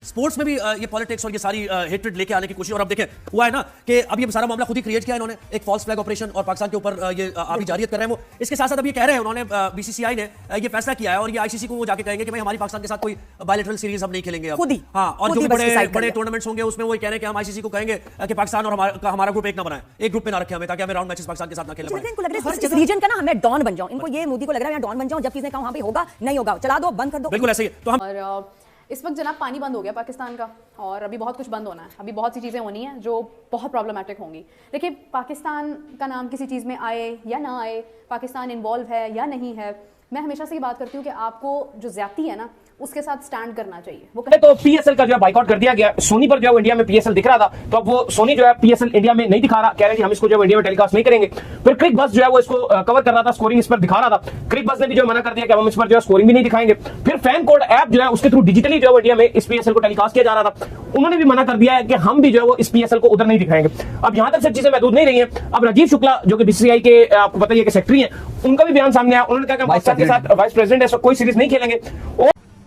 Sports में भी ये पॉलिटिक्स और ये सारी हेट्रेड लेके आने की कोशिश। और अब देखें हुआ है ना कि अब ये सारा मामला खुद ही क्रिएट किया इन्होंने, एक फॉल्स फ्लैग ऑपरेशन और पाकिस्तान के ऊपर ये आबी जारियत कर रहे हैं वो। इसके साथ साथ अब ये कह रहे हैं उन्होंने, बीसीसीआई ने ये फैसला किया है और ये आईसीसी को वो जाके कहेंगे कि भाई हमारी पाकिस्तान के साथ कोई बायलैटरल सीरीज हम नहीं खेलेंगे अब। खुद ही हाँ, और जो भी बड़े बड़े टूर्नामेंट्स होंगे उसमें वो कह रहे हैं कि हम आईसीसी को कहेंगे कि पाकिस्तान और हमारा ग्रुप एक ना बनाए, एक ग्रुप में ना रखें हमें, ताकि हमें राउंड मैचेस पाकिस्तान के साथ ना खेलना पड़े। इनको लग रहा है रीजन का ना मैं डॉन बन जाऊं, इनको ये मोदी को लग रहा है मैं डॉन बन जाऊं, जब चीजें वहां पे होगा नहीं होगा चला दो बंद कर दो। बिल्कुल ऐसे ही। तो हम इस वक्त जनाब पानी बंद हो गया पाकिस्तान का और अभी बहुत कुछ बंद होना है, अभी बहुत सी चीज़ें होनी हैं जो बहुत प्रॉब्लमेटिक होंगी। देखिए, पाकिस्तान का नाम किसी चीज़ में आए या ना आए, पाकिस्तान इन्वॉल्व है या नहीं है, मैं हमेशा से ये बात करती हूँ कि आपको जो ज्यादती है ना उसके साथ स्टैंड करना चाहिए। वो तो पीएसएल का जो है बाइकॉट कर दिया गया। सोनी पर जो है इंडिया में पीएसएल दिख रहा था, तो अब वो सोनी जो है पीएसएल इंडिया में नहीं दिखा रहा, कह रहे हैं कि हम इसको जो है इंडिया में टेलीकास्ट नहीं करेंगे। फिर क्रिक बस जो है वो इसको कवर कर रहा था, स्कोरिंग इस पर दिखा रहा था। क्रिक बस ने भी जो मना कर दिया कि हम इस पर जो है स्कोरिंग भी नहीं दिखाएंगे। फिर फैन कोड ऐप जो है उसके थ्रू डिजिटली जो है इंडिया में इस पीएसएल को टेलीकास्ट किया जा रहा था, उन्होंने भी मना कर दिया है कि हम भी जो है वो इस पीएसएल को उधर नहीं दिखाएंगे। अब यहां तक सब चीजें महदूद नहीं रही है। अब राजीव शुक्ला जो कि बीसीसीआई के आपको पता है कि सेक्रेटरी हैं, उनका भी बयान सामने आया। उन्होंने कहा कि पाकिस्तान के साथ वाइस प्रेसिडेंट है, कोई सीरीज नहीं खेलेंगे।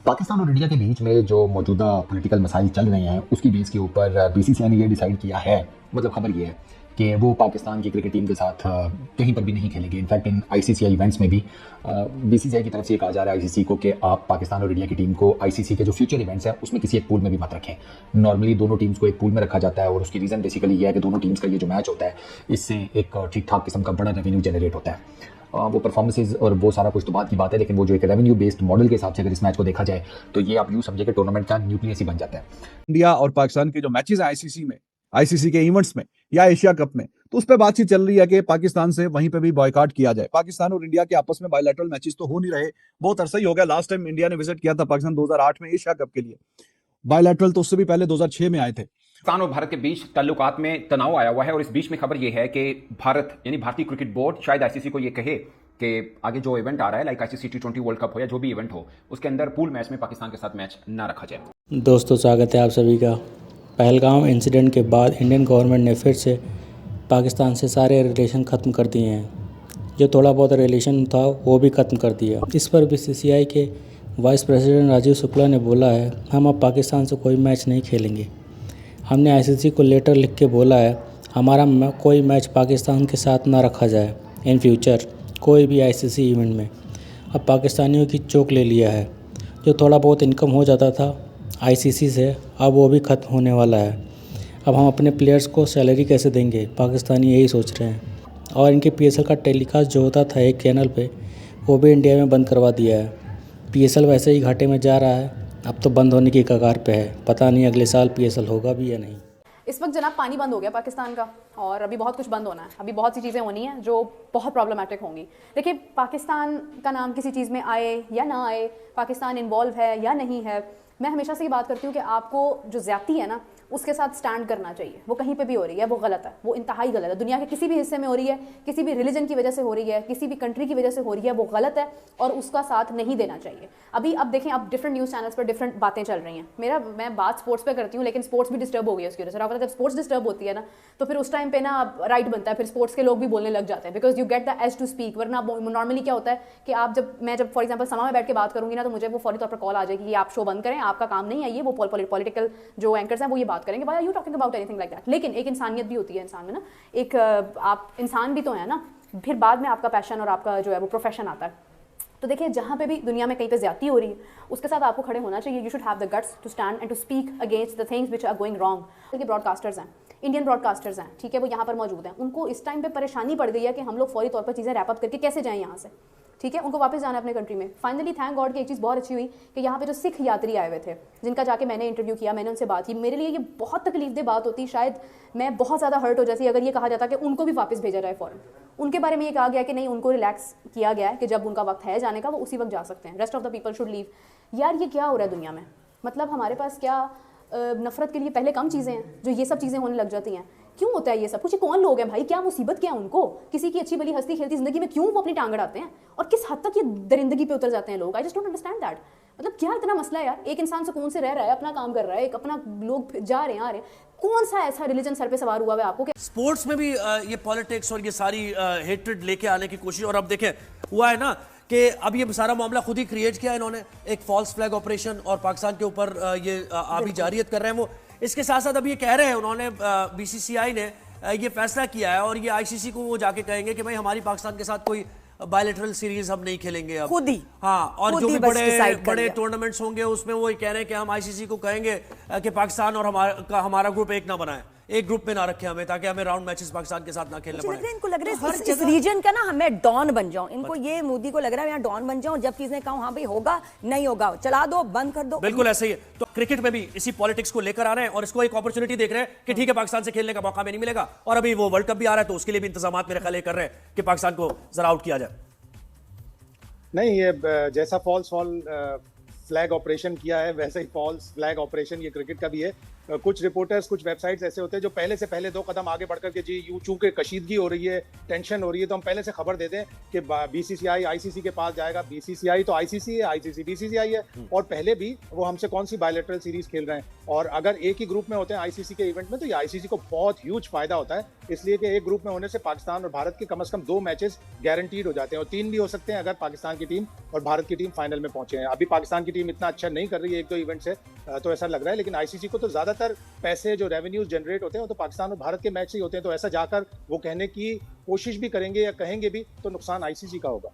पाकिस्तान और इंडिया के बीच में जो मौजूदा पॉलिटिकल मसाइल चल रहे हैं उसकी बेस के ऊपर बीसीसीआई ने ये डिसाइड किया है, मतलब खबर ये है कि वो पाकिस्तान की क्रिकेट टीम के साथ कहीं पर भी नहीं खेलेंगे। इनफैक्ट इन आईसीसी इवेंट्स में भी बीसीसीआई की तरफ से कहा जा रहा है आईसीसी को कि आप पाकिस्तान और इंडिया की टीम को आईसीसी के जो फ्यूचर इवेंट्स हैं उसमें किसी एक पूल में भी मत रखें। नॉर्मली दोनों टीम्स को एक पूल में रखा जाता है और उसकी रीज़न बेसिकली ये है कि दोनों टीम्स का ये जो मैच होता है इससे एक ठीक ठाक किस्म का बड़ा रेवेन्यू जनरेट होता है। वो परफॉर्मेंसेज और वो सारा कुछ तो बात की बात है, लेकिन वो जो एक रेवेन्यू बेस्ड मॉडल के हिसाब से अगर इस मैच को देखा जाए तो ये आप यूँ समझे कि टूर्नामेंट का न्यूक्लियस ही बन जाता है। इंडिया और पाकिस्तान के जो मैचेस हैं आईसीसी में, आईसीसी के इवेंट्स में या एशिया कप में, तो उस पर बातचीत चल रही है कि पाकिस्तान से वहीं पे भी बॉयकॉट किया जाए। पाकिस्तान और इंडिया के आपस में बायलैटरल मैचेस तो हो नहीं रहे, बहुत अरसा ही हो गया। लास्ट टाइम इंडिया ने विजिट किया था पाकिस्तान 2008 में एशिया कप के लिए, बायलैटरल तो उससे भी पहले 2006 में आए थे। पाकिस्तान और भारत के बीच ताल्लुकात में तनाव आया हुआ है और इस बीच में खबर यह है कि भारत यानी भारतीय क्रिकेट बोर्ड शायद आईसीसी को ये कहे कि आगे जो इवेंट आ रहा है like ICC T20 world cup हो या जो भी इवेंट हो उसके अंदर पूल मैच में पाकिस्तान के साथ मैच ना रखा जाए। दोस्तों, स्वागत है आप सभी का। पहलगाम इंसिडेंट के बाद इंडियन गवर्नमेंट ने फिर से पाकिस्तान से सारे रिलेशन ख़त्म कर दिए हैं। जो थोड़ा बहुत रिलेशन था वो भी ख़त्म कर दिया। इस पर बीसीसीआई के वाइस प्रेसिडेंट राजीव शुक्ला ने बोला है, हम अब पाकिस्तान से कोई मैच नहीं खेलेंगे। हमने आईसीसी को लेटर लिख के बोला है हमारा कोई मैच पाकिस्तान के साथ ना रखा जाए इन फ्यूचर कोई भी आईसीसी इवेंट में। अब पाकिस्तानियों की चोक ले लिया है। जो थोड़ा बहुत इनकम हो जाता था आईसीसी से अब वो भी ख़त्म होने वाला है। अब हम अपने प्लेयर्स को सैलरी कैसे देंगे, पाकिस्तानी यही सोच रहे हैं। और इनके पीएसएल का टेलीकास्ट जो होता था एक चैनल पे वो भी इंडिया में बंद करवा दिया है। पीएसएल वैसे ही घाटे में जा रहा है, अब तो बंद होने की कगार पे है। पता नहीं अगले साल पीएसएल होगा भी या नहीं। इस वक्त जनाब पानी बंद हो गया पाकिस्तान का और अभी बहुत कुछ बंद होना है, अभी बहुत सी चीज़ें होनी हैं जो बहुत प्रॉब्लमेटिक होंगी। देखिए, पाकिस्तान का नाम किसी चीज़ में आए या ना आए, पाकिस्तान इन्वॉल्व है या नहीं है, मैं हमेशा से ये बात करती हूँ कि आपको जो ज्यादती है ना उसके साथ स्टैंड करना चाहिए। वो कहीं पे भी हो रही है वो गलत है, वो इंतहाई गलत है। दुनिया के किसी भी हिस्से में हो रही है, किसी भी रिलीजन की वजह से हो रही है, किसी भी कंट्री की वजह से हो रही है, वो गलत है और उसका साथ नहीं देना चाहिए। अभी अब देखें, अब डिफरेंट न्यूज़ चैनल्स पर डिफरेंट बातें चल रही हैं। मैं बात स्पोर्ट्स पे करती हूँ, लेकिन स्पोर्ट्स भी डिस्टर्ब हो गई है उसकी वजह से। जब स्पोर्ट्स डिस्टर्ब होती है ना तो फिर उस टाइम पे ना राइट बनता है, फिर स्पोर्ट्स के लोग भी बोलने लग जाते हैं, because you get the edge to speak. वरना नॉर्मली क्या होता है कि आप जब फॉर एग्जाम्पल समा में बैठ के बात करूंगी ना तो मुझे वो फौरी तौर पर कॉल आ जाएगी कि आप शो बंद करें, आपका काम नहीं है ये। वो पॉलिटिकल जो एंकर्स हैं वो ये बात करेंगे, why are you talking about anything like that. लेकिन एक इंसानियत भी होती है इंसान में ना, एक आप इंसान भी तो है ना, फिर बाद में आपका पैशन और आपका जो है वो प्रोफेशन आता है। तो देखिए, जहाँ पे भी दुनिया में कहीं पे ज्यादती हो रही है उसके साथ आपको खड़े होना चाहिए। You should have the guts to stand and to speak against the things which are going wrong. ये ब्रॉडकास्टर्स हैं, इंडियन ब्रॉडकास्टर्स हैं, ठीक है, वो यहाँ पर मौजूद हैं। उनको इस टाइम पे परेशानी पड़ गई है कि हम लोग फौरी तौर पर चीज़ें रैप अप करके कैसे जाएं यहाँ से, ठीक है। उनको वापस जाना है अपने कंट्री में। फाइनली थैंक गॉड की एक चीज़ बहुत अच्छी हुई कि यहाँ पे जो सिख यात्री आए हुए थे, जिनका जाके मैंने इंटरव्यू किया, मैंने उनसे बात की। मेरे लिए ये बहुत तकलीफदेह बात होती, शायद मैं बहुत ज़्यादा हर्ट हो जाती अगर ये कहा जाता कि उनको भी वापस भेजा जाए फ़ौरन। उनके बारे में ये कहा गया कि नहीं, उनको रिलैक्स किया गया है कि जब उनका वक्त है जाने का वो उसी वक्त जा सकते हैं, rest of the people should leave. यार ये क्या हो रहा है दुनिया में? मतलब हमारे पास क्या नफरत के लिए पहले कम चीज़ें हैं जो ये सब चीज़ें होने लग जाती हैं? क्यों होता है ये सब कुछ? कौन लोग हैं भाई? क्या मुसीबत क्या है उनको? किसी की अच्छी भली हंसती खेलती जिंदगी में क्यों वो अपनी टांग अड़ाते हैं और किस हद तक ये दरिंदगी पे उतर जाते हैं लोग? I just don't understand that. मतलब क्या इतना मसला है यार? एक इंसान सुकून से रह रहा है, अपना काम कर रहा है, एक अपना लोग जा रहे हैं आ रहे हैं, कौन सा ऐसा रिलीजन सर पे सवार हुआ है आपको? स्पोर्ट्स में भी ये पॉलिटिक्स और ये सारी हेट्रेड लेके आने की कोशिश। और अब देखें हुआ है ना कि अब ये सारा मामला खुद ही क्रिएट किया इन्होंने, एक फॉल्स फ्लैग ऑपरेशन और पाकिस्तान के ऊपर ये आबी जारियत कर रहे हैं वो। इसके साथ साथ अब ये कह रहे हैं उन्होंने, बीसीसीआई ने ये फैसला किया है और ये आईसीसी को वो जाके कहेंगे कि भाई हमारी पाकिस्तान के साथ कोई बायलैटरल सीरीज हम नहीं खेलेंगे अब खुद ही। हाँ, और खुद जो ही भी बस बड़े decide कर बड़े लिया। टूर्नामेंट्स होंगे उसमें वो ये कह रहे हैं कि हम आईसीसी को कहेंगे कि पाकिस्तान और हमारा ग्रुप एक ना बनाए, एक ग्रुप में ना रखे हमें, ताकि हमें राउंड मैचेस पाकिस्तान के साथ ना खेलने मुझे लग रहा है पड़े। इनको लग रहा तो है इस रीजन का ना मैं डॉन बन जाऊं, इनको ये मोदी को लग रहा है मैं डॉन बन जाऊं, जब किसी ने कहा हाँ भाई होगा नहीं होगा चला दो बंद कर दो। बिल्कुल ऐसे ही है। तो क्रिकेट में भी इसी पॉलिटिक्स को लेकर आ रहे हैं और इसको एक अपॉर्चुनिटी देख रहे हैं कि ठीक है पाकिस्तान से खेलने का मौका हमें नहीं मिलेगा, और अभी वो वर्ल्ड कप भी आ रहा है तो उसके लिए भी इंतजाम मेरे ख्याल कर रहे हैं कि पाकिस्तान को जरा आउट किया जाए। नहीं, ये जैसा फॉल्स फ्लैग ऑपरेशन किया है वैसे ही फॉल्स फ्लैग ऑपरेशन ये क्रिकेट का भी है। कुछ रिपोर्टर्स, कुछ वेबसाइट्स ऐसे होते हैं जो पहले से पहले 2 कदम आगे बढ़कर के जी यूं चूंकि कशीदगी हो रही है, टेंशन हो रही है, तो हम पहले से खबर दे दें कि बीसीसीआई आईसीसी के पास जाएगा। बीसीसीआई तो आईसीसी है, आईसीसी बीसीसीआई है, और पहले भी वो हमसे कौन सी बायलैटरल सीरीज खेल रहे हैं। और अगर एक ही ग्रुप में होते हैं आईसीसी के इवेंट में तो ये आईसीसी को बहुत ह्यूज फायदा होता है, इसलिए कि एक ग्रुप में होने से पाकिस्तान और भारत के कम से कम 2 मैचेस गारंटीड हो जाते हैं, और 3 भी हो सकते हैं अगर पाकिस्तान की टीम और भारत की टीम फाइनल में पहुंचे हैं। अभी पाकिस्तान की टीम इतना अच्छा नहीं कर रही है 1-2 इवेंट से, तो ऐसा लग रहा है, लेकिन आईसीसी को तो ज्यादातर पैसे जो रेवेन्यूज जनरेट होते हैं वो तो पाकिस्तान और भारत के मैच से ही होते हैं, तो ऐसा जाकर वो कहने की कोशिश भी करेंगे या कहेंगे भी तो नुकसान आईसीसी का होगा।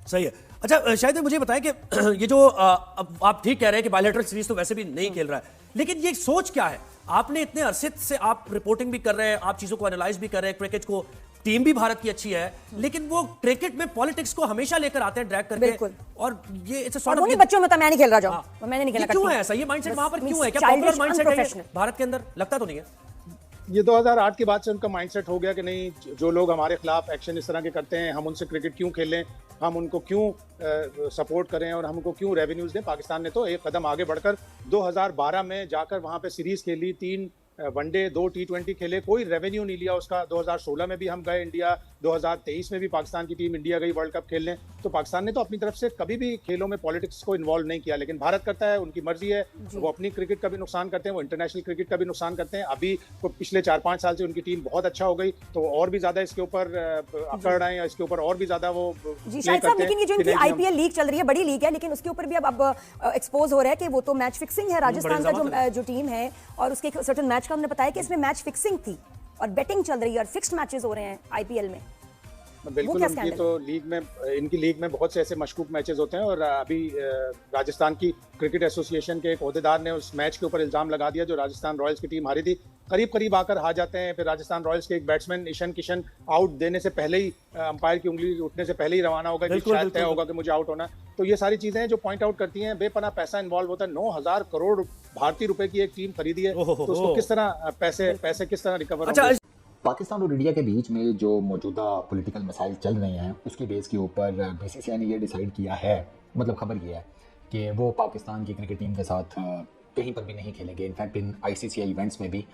सही है। अच्छा शायद मुझे बताएं कि ये जो अब आप ठीक कह रहे हैं कि बायलैटरल सीरीज तो वैसे भी नहीं खेल रहा है, लेकिन ये सोच क्या है? आपने इतने अरसे से आप रिपोर्टिंग भी कर रहे हैं, आप चीजों को एनालाइज भी कर रहे हैं, क्रिकेट को, टीम भी भारत की अच्छी है, लेकिन वो क्रिकेट में पॉलिटिक्स को हमेशा लेकर आते हैं ड्रैग करके, और ये इट्स अ सॉर्ट ऑफ बच्चों में तो मैं नहीं खेल रहा जाऊं, मैंने नहीं खेला। क्यों है ऐसा? ये माइंडसेट वहां पर क्यों है? क्या पॉपुलर माइंडसेट है भारत के अंदर? लगता तो नहीं है। ये 2008 के बाद से उनका माइंडसेट हो गया कि नहीं, जो लोग हमारे खिलाफ एक्शन इस तरह के करते हैं हम उनसे क्रिकेट क्यों खेलें, हम उनको क्यों सपोर्ट करें और हमको क्यों रेवेन्यूज दें। पाकिस्तान ने तो एक कदम आगे बढ़कर 2012 में जाकर वहां पे सीरीज खेली, 3 वनडे 2 T20 खेले, कोई रेवेन्यू नहीं लिया उसका। 2016 में भी हम गए इंडिया, 2023 में भी पाकिस्तान की टीम इंडिया गई वर्ल्ड कप खेलने। तो पाकिस्तान ने तो अपनी तरफ से कभी भी खेलों में पॉलिटिक्स को इन्वॉल्व नहीं किया, लेकिन भारत करता है, उनकी मर्जी है, वो अपनी क्रिकेट का भी नुकसान करते हैं, वो इंटरनेशनल क्रिकेट का भी नुकसान करते हैं। अभी पिछले 4-5 साल से उनकी टीम बहुत अच्छा हो गई, तो और भी ज्यादा इसके ऊपर अकड़ रहे हैं, इसके ऊपर और भी ज्यादा वो जी शायद साहब, लेकिन ये जो इनकी आईपीएल लीग चल रही है, बड़ी लीग है, लेकिन उसके ऊपर भी अब एक्सपोज हो रहा है कि वो तो मैच फिक्सिंग है। राजस्थान का जो टीम है और उसके सर्टेन मैच का हमने बताया कि इसमें मैच फिक्सिंग थी और बेटिंग चल रही है और फिक्स्ड मैचेस हो रहे हैं आईपीएल में। बिल्कुल, उनकी तो लीग में, इनकी लीग में बहुत से ऐसे मशकूक मैचेस होते हैं, और अभी राजस्थान की क्रिकेट एसोसिएशन के एक ओहदेदार ने उस मैच के ऊपर इल्जाम लगा दिया जो राजस्थान रॉयल्स की टीम हारी थी। करीब आकर हार जाते हैं, फिर राजस्थान रॉयल्स के एक बैट्समैन ईशान किशन आउट देने से पहले ही, अंपायर की उंगली उठने से पहले ही रवाना होगा कि शायद तय होगा कि मुझे आउट होना। तो ये सारी चीजें हैं जो पॉइंट आउट करती हैं बेपनाह पैसा इन्वॉल्व होता है। 9,000 करोड़ भारतीय रुपए की एक टीम खरीदी है, तो उसको किस तरह पैसे किस तरह रिकवर होंगे। पाकिस्तान और इंडिया के बीच में जो मौजूदा पॉलिटिकल मसाइल चल रहे हैं उसके बेस के ऊपर बीसीसीआई ने ये डिसाइड किया है, मतलब खबर ये है कि वो पाकिस्तान की क्रिकेट टीम के साथ कहीं पर भी नहीं खेलेंगे। इनफैक्ट इन आईसीसीआई इवेंट्स में भी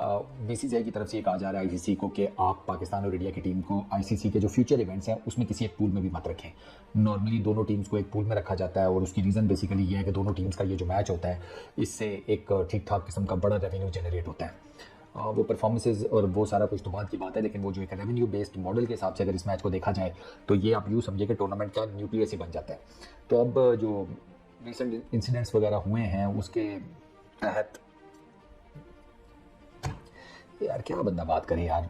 बीसीसीआई की तरफ से ये कहा जा रहा है आईसीसी को कि आप पाकिस्तान और इंडिया की टीम को आईसीसी के जो फ्यूचर इवेंट्स हैं उसमें किसी एक पूल में भी मत रखें। नॉर्मली दोनों टीम्स को एक पूल में रखा जाता है, और उसकी रीज़न बेसिकली ये है कि दोनों टीम्स का ये जो मैच होता है इससे एक ठीक ठाक किस्म का बड़ा रेवेन्यू जनरेट होता है। वो परफॉर्मेंसेज और वो सारा कुछ तो बात की बात है, लेकिन वो जो एक रेवेन्यू बेस्ड मॉडल के हिसाब से अगर इस मैच को देखा जाए तो ये आप यूँ समझिए कि टूर्नामेंट का न्यूक्लियस ही बन जाता है। तो अब जो रिसेंट इंसिडेंट्स वगैरह हुए हैं उसके तहत यार क्या बंदा बात करे यार,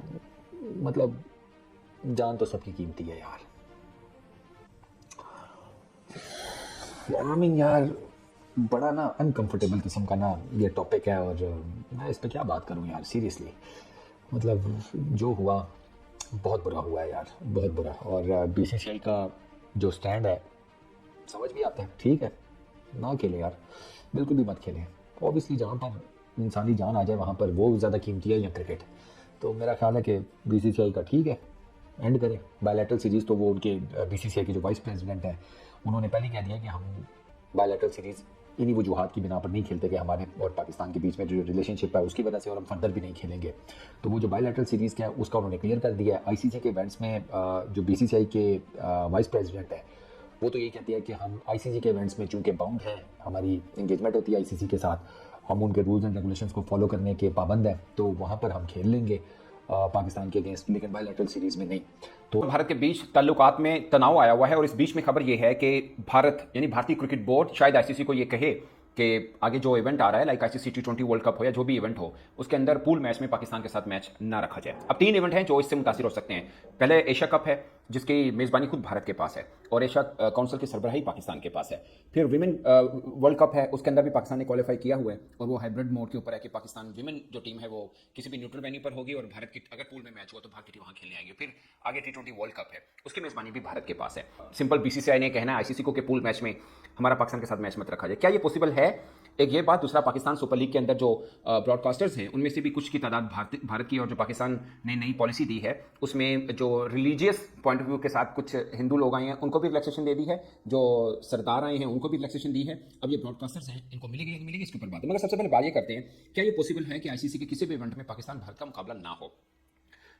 मतलब जान तो सबकी कीमती है यार। आई मीन यार बड़ा ना अनकंफर्टेबल किस्म का ना ये टॉपिक है, और मैं इस पर क्या बात करूं यार सीरियसली। मतलब जो हुआ बहुत बुरा हुआ है यार, बहुत बुरा। और बीसीसीआई का जो स्टैंड है समझ भी आता है, ठीक है ना खेले यार, बिल्कुल भी मत खेलें। ऑब्वियसली जहाँ पर इंसानी जान आ जाए वहाँ पर वो ज़्यादा कीमती है या क्रिकेट। तो मेरा ख्याल है कि बीसीसीआई का ठीक है एंड करें बायलैटरल सीरीज़। तो वो उनके बीसीसीआई के जो वाइस प्रेसिडेंट हैं उन्होंने पहले कह दिया कि हम बायलैटरल सीरीज़ इन्हीं वजूहात की बिना पर नहीं खेलते कि हमारे और पाकिस्तान के बीच में जो रिलेशनशिप है उसकी वजह से, और हम फर्दर भी नहीं खेलेंगे। तो वो जो बायलैटरल सीरीज़ क्या है उसका उन्होंने क्लियर कर दिया है। आईसीसी के इवेंट्स में जो बीसीसीआई के वाइस प्रेसिडेंट है वो तो ये कहती है कि हम आईसीसी के इवेंट्स में चूँकि बाउंड हैं, हमारी इंगेजमेंट होती है आईसीसी के साथ, हम उनके रूल्स एंड रेगुलेशंस को फॉलो करने के पाबंद हैं, तो वहाँ पर हम खेल लेंगे। पाकिस्तान के अगेंस्ट, लेकिन बायलैटरल सीरीज में नहीं। तो भारत के बीच ताल्लुकात में तनाव आया हुआ है और इस बीच में खबर यह है कि भारत यानी भारतीय क्रिकेट बोर्ड शायद आईसीसी को ये कहे कि आगे जो इवेंट आ रहा है like ICC T20 world cup हो या जो भी इवेंट हो उसके अंदर पूल मैच में पाकिस्तान के साथ मैच ना रखा जाए। अब 3 इवेंट हैं जो इससे मुतासिर हो सकते हैं। पहले एशिया कप है जिसकी मेजबानी खुद भारत के पास है और एशिया काउंसिल की सरबराही पाकिस्तान के पास है। फिर विमेन वर्ल्ड कप है, उसके अंदर भी पाकिस्तान ने क्वालिफाई किया हुआ है और वो हाइब्रिड मोड के ऊपर है कि पाकिस्तान विमेन जो टीम है वो किसी भी न्यूट्रल वेन्यू पर होगी और भारत की अगर पूल में मैच हुआ तो भारत की टीम वहां खेलने आएगी। फिर आगे T20 वर्ल्ड कप है, उसकी मेजबानी भी भारत के पास है। सिंपल बीसीसीआई ने कहना है आईसीसी को कि पूल मैच में हमारा पाकिस्तान के साथ मैच मत रखा जाए। क्या ये पॉसिबल है? एक ये बात। दूसरा, पाकिस्तान सुपर लीग के अंदर जो ब्रॉडकास्टर्स हैं उनमें से भी कुछ की तादाद भारत की, और जो पाकिस्तान ने नई पॉलिसी दी है उसमें जो रिलीजियस पॉइंट ऑफ व्यू के साथ कुछ हिंदू लोग आए हैं उनको भी रिलैक्सेशन दे दी है, जो सरदार आए हैं उनको भी रिलैक्सेशन दी है। अब ये ब्रॉडकास्टर्स हैं इनको मिलेगी मिलेगी इसके ऊपर बात है। मगर सबसे पहले बात ये करते हैं, क्या ये पॉसिबल है कि आईसीसी के किसी भी इवेंट में पाकिस्तान भारत का मुकाबला ना हो?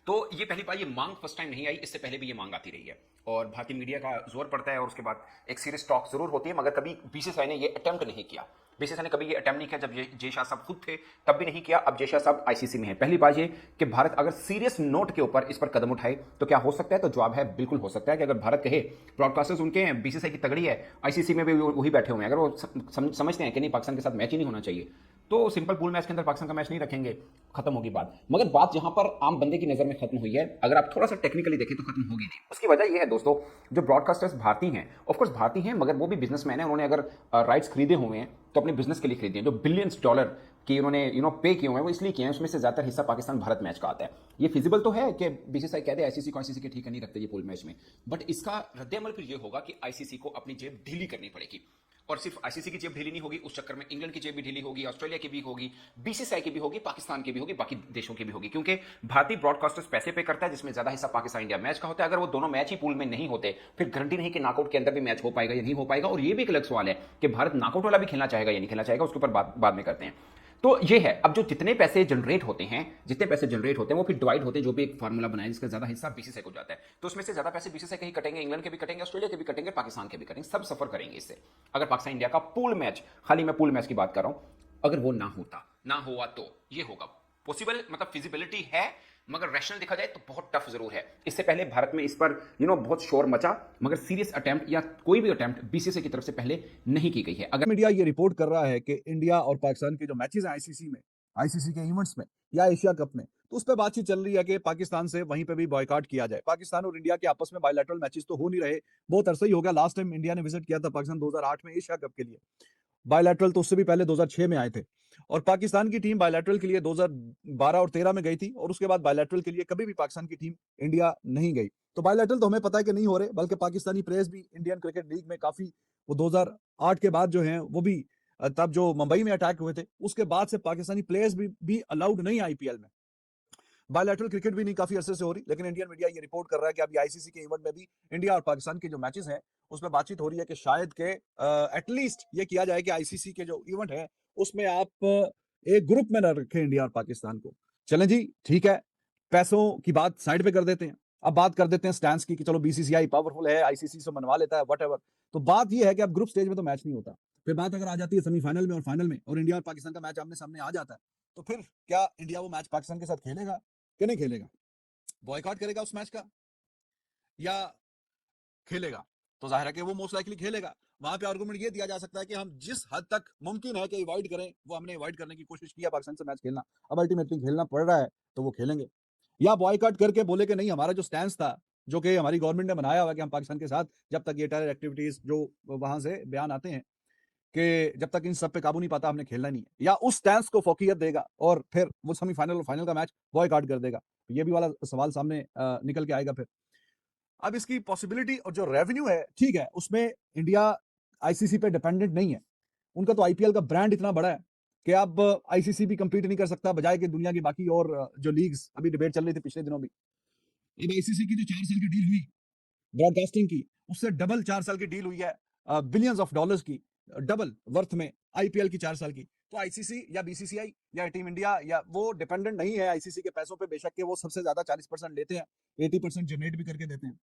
तो ये पहली बार ये मांग फर्स्ट टाइम नहीं आई, इससे पहले भी ये मांग आती रही है और भारतीय मीडिया का जोर पड़ता है और उसके बाद एक सीरियस टॉक जरूर होती है, मगर कभी बीसीसीआई ने ये अटेम्प्ट नहीं किया। बीसीसीआई ने कभी ये अटेम्प्ट नहीं किया। जब जय शाह साहब खुद थे तब भी नहीं किया, अब जय शाह साहब आईसीसी में है। पहली बात ये कि भारत अगर सीरियस नोट के ऊपर इस पर कदम उठाए तो क्या हो सकता है? तो जवाब है बिल्कुल हो सकता है कि अगर भारत कहे, ब्रॉडकास्टर्स उनके हैं, बीसीसीआई की तगड़ी है, आईसीसी में भी वही बैठे हुए हैं, अगर वो समझते हैं कि नहीं पाकिस्तान के साथ मैच ही नहीं होना चाहिए तो सिंपल पूल मैच के अंदर पाकिस्तान का मैच नहीं रखेंगे, खत्म होगी बात। मगर बात जहां पर आम बंदे की नजर में खत्म हुई है, अगर आप थोड़ा सा टेक्निकली देखें तो खत्म होगी नहीं। उसकी वजह यह है दोस्तों, जो ब्रॉडकास्टर्स भारतीय हैं, ऑफ कोर्स भारतीय हैं मगर वो भी बिजनेसमैन हैं। उन्होंने अगर राइट्स खरीदे हुए हैं तो अपने बिजनेस के लिए खरीदे हैं। जो बिलियंस डॉलर की उन्होंने पे किए हुए हैं वो इसलिए किए हैं, उसमें से ज्यादातर हिस्सा पाकिस्तान भारत मैच का आता है। ये फिजिबल तो है कि बीसीसीआई कहते हैं आईसीसी को आईसीसी के ठीक नहीं रखते ये पूल मैच में, बट इसका रद्द-ए-अमल फिर ये होगा कि आईसीसी को अपनी जेब ढीली करनी पड़ेगी। और सिर्फ आईसीसी की जेब ढीली नहीं होगी, उस चक्कर में इंग्लैंड की जेब भी ढीली होगी, ऑस्ट्रेलिया की भी होगी, बीसीसीआई की भी होगी, पाकिस्तान की भी होगी, बाकी देशों की भी होगी, क्योंकि भारतीय ब्रॉडकास्टर्स पैसे पे करता है जिसमें ज्यादा हिस्सा पाकिस्तान इंडिया मैच का होता है। अगर वो दोनों मैच ही पूल में नहीं होते फिर गारंटी नहीं कि नॉकआउट के अंदर भी मैच हो पाएगा या नहीं हो पाएगा। और ये भी एक अलग सवाल है कि भारत नॉकआउट वाला भी खेलना चाहेगा या नहीं खेलना चाहेगा, उसके ऊपर बाद में करते हैं। तो ये है, अब जो जितने पैसे जनरेट होते हैं वो फिर डिवाइड होते हैं, जो भी एक फार्मूला बनाया जिसका ज्यादा हिस्सा बीसीसीआई को जाता है। तो उसमें से ज्यादा पैसे बीसीसीआई के ही कटेंगे, इंग्लैंड के भी कटेंगे, ऑस्ट्रेलिया के भी कटेंगे, पाकिस्तान के भी कटेंगे, सब सफर करेंगे इससे। अगर पाकिस्तान इंडिया का पूल मैच, खाली मैं पूल मैच की बात कर रहा हूं, अगर वो ना हुआ तो ये होगा पॉसिबल, मतलब फिजिबिलिटी है, मगर रैशनल देखा जाए तो बहुत टफ जरूर है। इससे पहले भारत में इस पर बहुत शोर मचा, मगर सीरियस अटेम्प्ट या कोई भी अटेम्प्ट बीसीसीआई की तरफ से पहले नहीं की गई है। अगर मीडिया ये रिपोर्ट कर रहा है कि इंडिया और पाकिस्तान के जो मैचेस हैं आईसीसी में, आईसीसी के इवेंट्स में या एशिया कप में, तो उस पर बातचीत चल रही है कि पाकिस्तान से वहीं पे भी बॉयकॉट किया जाए। पाकिस्तान और इंडिया के आपस में बायलैटरल मैचेस तो हो नहीं रहे, बहुत अरसा ही हो गया। लास्ट टाइम इंडिया ने विजिट किया था पाकिस्तान 2008 में एशिया कप के लिए, बायलैटरल तो उससे भी पहले 2006 में आए थे। और पाकिस्तान की टीम बायलैटरल के लिए 2012 और 13 में गई थी और उसके बाद बायलैटरल के लिए कभी भी पाकिस्तान की टीम इंडिया नहीं गई। तो बायलैटरल तो हमें पता है कि नहीं हो रहे, बल्कि पाकिस्तानी प्लेयर्स भी इंडियन क्रिकेट लीग में काफी, वो 2008 के बाद जो हैं वो भी, तब जो मुंबई में अटैक हुए थे उसके बाद से पाकिस्तानी प्लेयर्स भी अलाउड नहीं आईपीएल में। बायलैटरल क्रिकेट भी नहीं काफी अरसे से हो रही, लेकिन इंडियन मीडिया ये रिपोर्ट कर रहा है कि अभी आईसीसी के इवेंट में भी इंडिया और पाकिस्तान के जो मैचेस हैं उसमें बातचीत हो रही है कि शायद के एटलीस्ट ये किया जाए कि आईसीसी के जो इवेंट है उसमें आप एक ग्रुप में न रखें इंडिया और पाकिस्तान को। चलें जी, ठीक है, पैसों की बात साइड पे कर देते हैं, अब बात कर देते हैं स्टैंस की कि चलो बीसीसीआई पावरफुल है, आईसीसी से मनवा लेता है, व्हाटएवर। तो बात ये है कि अब ग्रुप स्टेज में तो मैच नहीं होता, फिर बात अगर आ जाती है सेमीफाइनल में और फाइनल में और इंडिया और पाकिस्तान का मैच आमने सामने आ जाता है, तो फिर क्या इंडिया वो मैच पाकिस्तान के साथ खेलेगा कि नहीं खेलेगा? बॉयकॉट करेगा उस मैच का या खेलेगा? तो जाहिर है कि वो मोस्ट लाइकली खेलेगा। वहां पे आर्गुमेंट ये दिया जा सकता है कि हम जिस हद तक मुमकिन है कि अवॉइड करें वो हमने अवॉइड करने की कोशिश की है पाकिस्तान से मैच खेलना, अब अल्टीमेटली खेलना पड़ रहा है तो वो खेलेंगे। या बॉयकॉट करके बोले कि नहीं, हमारा जो स्टैंस था, जो कि हमारी गवर्नमेंट ने बनाया हुआ कि हम पाकिस्तान के साथ जब तक ये टेरर एक्टिविटीज जो वहां से बयान आते हैं कि जब तक इन सब पे काबू नहीं पाता हमने खेलना नहीं है, या उस स्टैंस को फोकियत देगा और फिर वो सेमीफाइनल और फाइनल का मैच बॉयकॉट कर देगा। ये भी वाला सवाल सामने निकल के आएगा फिर। अब इसकी पॉसिबिलिटी और जो रेवेन्यू है, ठीक है, उसमें इंडिया आईसीसी पे डिपेंडेंट नहीं है, उनका तो आईपीएल का ब्रांड इतना बड़ा है कि अब आईसीसी भी कंपीट नहीं कर सकता बजाय कि दुनिया की बाकी और जो लीग्स, अभी डिबेट चल रही थी पिछले दिनों भी, अब आईसीसी की जो 4 साल की डील हुई ब्रॉडकास्टिंग की, उससे डबल 4 साल की डील हुई है, बिलियंस ऑफ डॉलर्स की, डबल वर्थ में आईपीएल की 4 साल की। तो आईसीसी या बीसीसीआई या टीम इंडिया या वो डिपेंडेंट नहीं है आईसीसी के पैसों पे, बेशक के वो सबसे ज्यादा 40% लेते हैं, 80% जनरेट भी करके देते हैं,